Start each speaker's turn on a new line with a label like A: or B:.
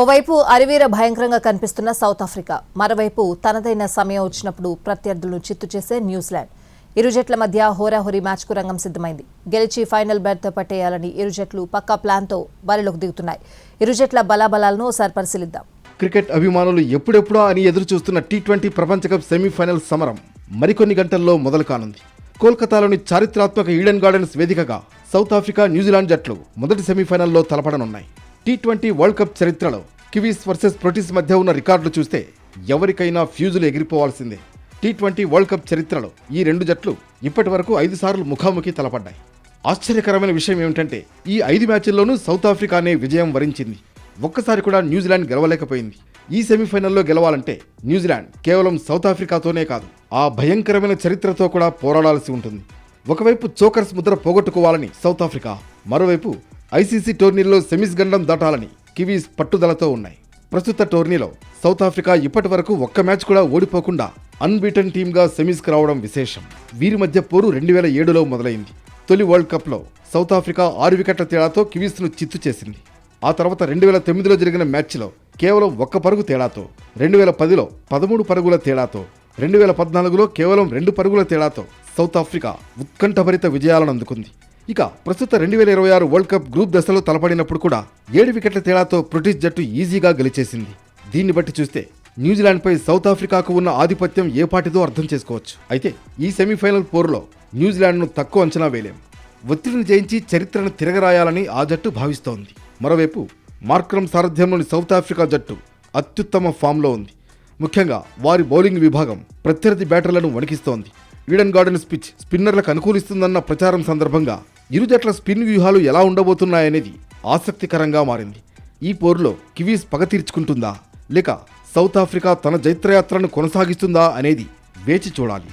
A: ఓవైపు అరివీర భయంకరంగా కనిపిస్తున్న సౌత్ ఆఫ్రికా, మరోవైపు తనదైన సమయం వచ్చినప్పుడు ప్రత్యర్థులను చిత్తు చేసే న్యూజిలాండ్. ఇరు జట్ల మధ్య హోరాహోరీ మ్యాచ్కు రంగం సిద్ధమైంది. గెలిచి ఫైనల్ బెర్త్ పట్టేయాలని ఇరు జట్లు పక్కా ప్లాన్తో బరిలోకి దిగుతున్నాయి. ఇరు జట్ల బలాబలాలను ఒకసారి పరిశీలిద్దాం.
B: క్రికెట్ అభిమానులు ఎప్పుడెప్పుడా అని ఎదురు చూస్తున్న టీ20 ప్రపంచ కప్ సెమీఫైనల్ సమరం మరికొన్ని గంటల్లో మొదలు కానుంది. కోల్కతాలోని చారిత్రాత్మక ఈడెన్ గార్డెన్స్ వేదికగా సౌత్ ఆఫ్రికా, న్యూజిలాండ్ జట్లు మొదటి సెమీఫైనల్లో తలపడనున్నాయి. టీ20 వరల్డ్ కప్ చరిత్రలో కివీస్ వర్సెస్ ప్రొటీస్ మధ్య ఉన్న రికార్డులు చూస్తే ఎవరికైనా ఫ్యూజులు ఎగిరిపోవాల్సిందే. టీ20 వరల్డ్ కప్ చరిత్రలో ఈ రెండు జట్లు ఇప్పటి వరకు 5 సార్లు ముఖాముఖి తలపడ్డాయి. ఆశ్చర్యకరమైన విషయం ఏమిటంటే ఈ 5 మ్యాచ్ల్లోనూ సౌత్ ఆఫ్రికానే విజయం వరించింది. ఒక్కసారి కూడా న్యూజిలాండ్ గెలవలేకపోయింది. ఈ సెమీఫైనల్లో గెలవాలంటే న్యూజిలాండ్ కేవలం సౌత్ ఆఫ్రికాతోనే కాదు, ఆ భయంకరమైన చరిత్రతో కూడా పోరాడాల్సి ఉంటుంది. ఒకవైపు చోకర్స్ ముద్ర పోగొట్టుకోవాలని సౌత్ ఆఫ్రికా, మరోవైపు ఐసీసీ టోర్నీల్లో సెమీస్ గండం దాటాలని కివీస్ పట్టుదలతో ఉన్నాయి. ప్రస్తుత టోర్నీలో సౌత్ ఆఫ్రికా ఇప్పటి వరకు ఒక్క మ్యాచ్ కూడా ఓడిపోకుండా అన్బీటన్ టీమ్గా సెమీస్కి రావడం విశేషం. వీరి మధ్య పోరు 2007లో మొదలైంది. తొలి వరల్డ్ కప్లో సౌత్ ఆఫ్రికా 6 వికెట్ల తేడాతో కివీస్ను చిత్తు చేసింది. ఆ తర్వాత 2009లో జరిగిన మ్యాచ్లో కేవలం 1 పరుగు తేడాతో, 2010లో 13 పరుగుల తేడాతో, 2014లో కేవలం 2 పరుగుల తేడాతో సౌత్ ఆఫ్రికా ఉత్కంఠభరిత విజయాలను అందుకుంది. ఇక ప్రస్తుత 2026 వరల్డ్ కప్ గ్రూప్ దశలో తలపడినప్పుడు కూడా 7 వికెట్ల తేడాతో ప్రొటీస్ జట్టు ఈజీగా గెలిచేసింది. దీన్ని బట్టి చూస్తే న్యూజిలాండ్పై సౌత్ ఆఫ్రికాకు ఉన్న ఆధిపత్యం ఏపాటిదో అర్థం చేసుకోవచ్చు. అయితే ఈ సెమీఫైనల్ పోరులో న్యూజిలాండ్ను తక్కువ అంచనా వేయలేం. ఒత్తిడిని జయించి చరిత్రను తిరగరాయాలని ఆ జట్టు భావిస్తోంది. మరోవైపు మార్క్రమ్ సారథ్యంలోని సౌత్ ఆఫ్రికా జట్టు అత్యుత్తమ ఫామ్లో ఉంది. ముఖ్యంగా వారి బౌలింగ్ విభాగం ప్రత్యర్థి బ్యాటర్లను వణికిస్తోంది. ఈడెన్ గార్డెన్స్ పిచ్ స్పిన్నర్లకు అనుకూలిస్తుందన్న ప్రచారం సందర్భంగా ఇరు జట్ల స్పిన్ వ్యూహాలు ఎలా ఉండబోతున్నాయనేది ఆసక్తికరంగా మారింది. ఈ పోరులో కివీస్ పగ తీర్చుకుంటుందా, లేక సౌత్ ఆఫ్రికా తన జైత్రయాత్రను కొనసాగిస్తుందా అనేది వేచి చూడాలి.